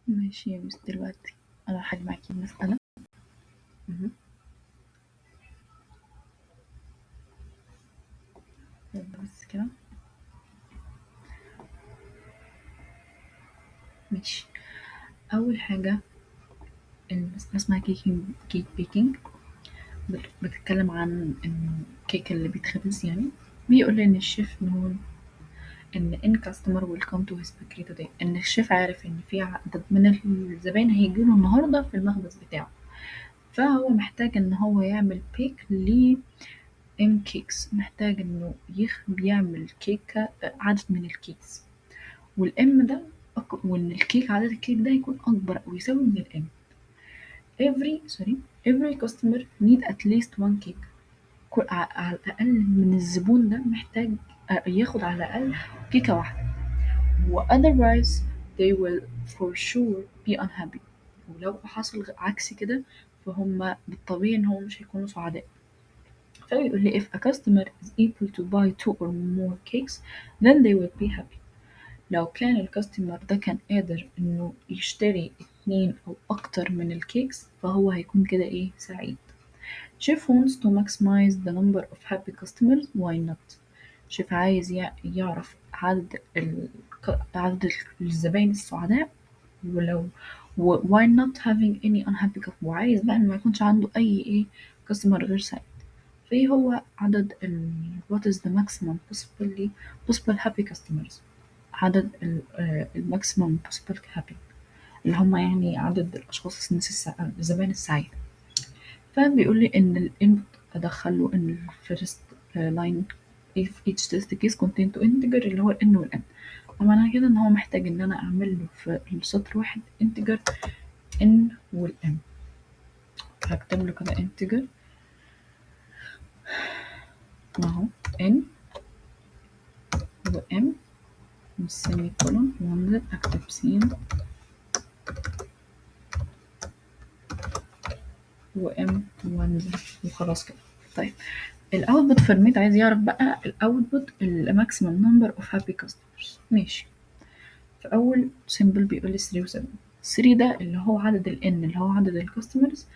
ماشي يا مس. دلوقتي انا هحل معاكي المسألة. مهم. يلا بس كده. ماشي. اول حاجة المسألة اسمها كيك بيكينج. بتتكلم عن ان الكيك اللي بيتخبز يعني. بيقول لي ان الشيف نون ان customer will come to his bakery today، ان الشيف عارف ان في عدد من الزباين هيجيله النهارده في المخبز بتاعه، فهو محتاج ان هو يعمل بيك ل ام كيكس. محتاج انه بيعمل كيكة عدد من الكيكس، والام ده وان الكيك عدد الكيك ده يكون اكبر او يساوي من الام. every customer need at least one cake. على الاقل من الزبون ده محتاج ياخد على الاقل كيكة واحدة، و otherwise they will for sure be unhappy. ولو حصل عكس كده فهم بالطبيعي ان هم مش هيكونوا سعداء. فبيقول لي if a customer is able to buy two or more cakes then they will be happy. لو كان الكاستمر ده كان قادر انه يشتري 2 او اكتر من الكيكس فهو هيكون كده ايه سعيد. Chef wants to maximize the number of happy customers. Why not? شيف عايز يعرف عدد الزباين السعداء، ولو why not having any unhappy customer، وعايز بقى إن ما يكونش عنده أي إيه customer غير سعيد. فإيه هو عدد what is the maximum possible happy customers؟ عدد maximum possible happy اللي هم يعني عدد الأشخاص الزبائن السعيدة. فبيقول لي إن الانبوت أدخله إن الفيرست لاين if each test case contain to integer اللي هو الN والN. معنى كده إن هو محتاج إن أنا أعمل له في السطر واحد integer N والM. هكتب له كده integer أهو N وM والسيمي كولون وانزل أكتب سين وام وانزل وخلاص كده. طيب الاوتبوت فورميت عايز يعرف بقى الاوتبوت الماكسيمم نمبر اوف هابي كاستمرز. ماشي. فاول سيمبل بيقول لي 3 و7. 3 ده اللي هو عدد الان اللي هو عدد الكاستمرز،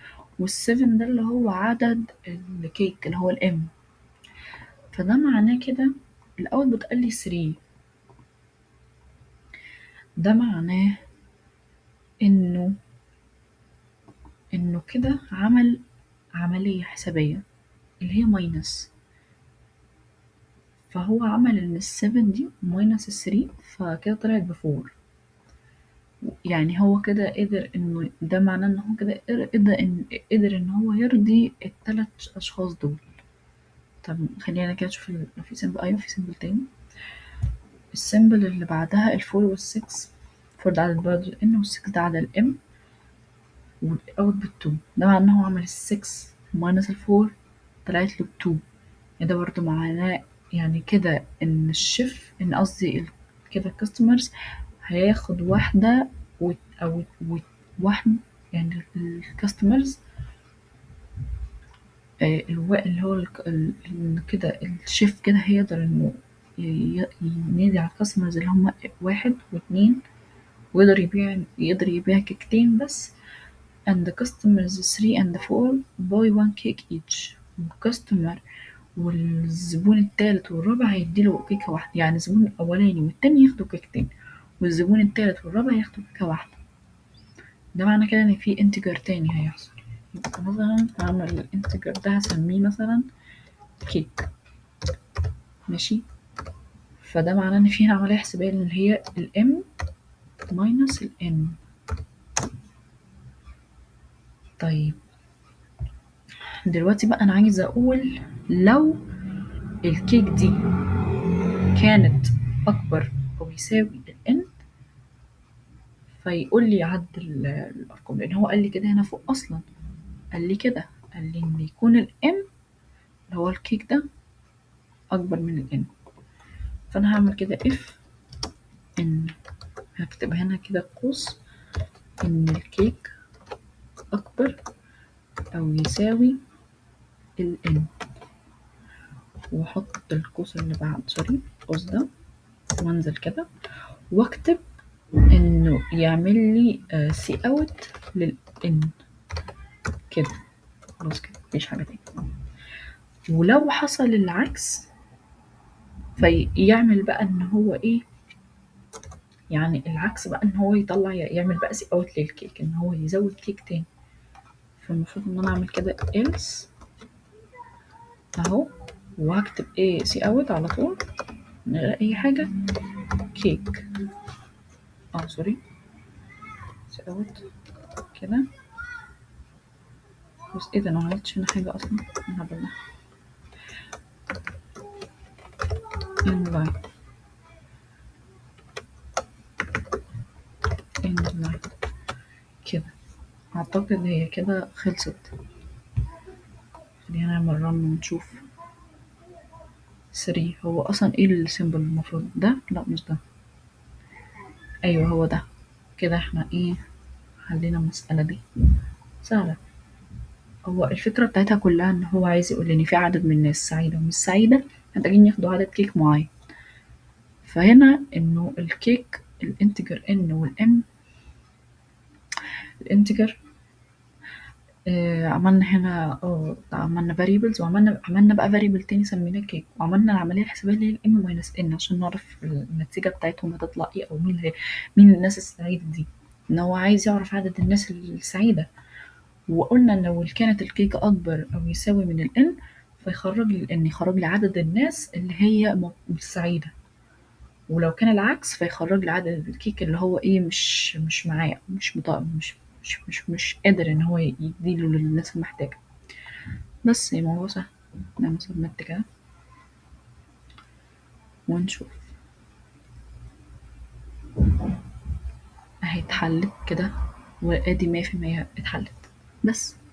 وال7 ده اللي هو عدد الكيك اللي هو الام. فده معناه كده الاوتبوت قال لي 3. ده معناه انه كده عمل عملية حسابية اللي هي ماينس. فهو عمل ان ال7 دي ماينس ال3 فكده طلعت ب4. يعني هو كده قدر انه ده معناه ان هو كده قدر ان هو يرضي ال3 اشخاص دول. طب خلينا كده نشوف لو في سيمبل. ايوه في سيمبل تاني. السيمبل اللي بعدها ال4 وال6. 4 ده عدد برضه الN وال6 ده عدد الM والاوتبوت 2. ده معناه ان هو عمل ال6 ماينس ال4 طلعت له 2. يعني ده برضه معناه يعني كده ان الشيف ان قصدي كده الكاستمرز هياخد واحدة او واحد. يعني الكاستمرز اللي هو كده الشيف كده هيقدر انه ينادي على الكاستمرز اللي هم 1 و2 يقدر يبيع كيكتين بس. and the customers 3 and 4 buy one cake each. والكاستمر والزبون التالت والرابع هيديله كيكة واحدة. يعني الزبون الأولاني والتاني ياخدوا كيكتين والزبون التالت والرابع ياخدوا كيكة واحدة. ده معنى كده إن في انتجر تاني هيحصل. يبقى مثلا هعمل الانتجر ده هسميه مثلا كيك. ماشي. فده معناه إن في هنا عملية حسابية اللي هي الام ماينس الان. طيب دلوقتي بقى أنا عايزة أقول لو الكيك دي كانت أكبر أو يساوي الN فيقول لي عد الأرقام، لأن هو قال لي كده هنا فوق أصلا. قال لي كده قال لي إن يكون الM اللي هو الكيك ده أكبر من الN. فأنا هعمل كده if إن هكتب هنا كده قوس إن الكيك أكبر أو يساوي الN، وأحط القوس اللي بعد القوس ده وأنزل كده وأكتب إنه يعمل لي سي اوت للان كده. خلاص كده مفيش حاجة تاني. ولو حصل العكس فيعمل بقى ان هو ايه، يعني العكس بقى ان هو يطلع يعمل بقى سي اوت للكيك، ان هو يزود كيك تاني. فالمفروض ان انا اعمل كده else اهو، وهكتب ايه سي اوت على طول من غير اي حاجة كيك. سوري، سي اوت كده. بس ايه ده، انا معملتش هنا حاجة اصلا، الهبل ده. inline inline كده. اعتقد هي كده خلصت. خلينا نعمل رن ونشوف. 3 هو اصلا ايه السيمبل المفروض ده؟ لا مش ده. ايوه هو ده. كده احنا ايه، حلينا المسألة دي سهلة. هو الفكرة بتاعتها كلها ان هو عايز يقول ان في عدد من الناس سعيدة ومش سعيدة محتاجين ياخدوا عدد كيك معين. فهنا انه الكيك الانتجر ان والام، الانتجر عملنا هنا عملنا variables، عملنا بقى variable تاني سميناه كيك، وعملنا العملية الحسابية اللي هي الام ماينس ان عشان نعرف النتيجة بتاعتهم هتطلع ايه، او مين الناس السعيدة دي. ان هو عايز يعرف عدد الناس السعيدة. وقلنا ان لو كانت الكيك اكبر او يساوي من الان فيخرج لي الان، يخرج لي عدد الناس اللي هي مش سعيدة. ولو كان العكس فيخرج لي عدد الكيك اللي هو ايه مش معاه، مش قادر ان هو يديله للناس المحتاجة. بس الموضوع سهل. نعمل سبميت كده ونشوف. اهي اتحلت كده، وادي 100% اتحلت. بس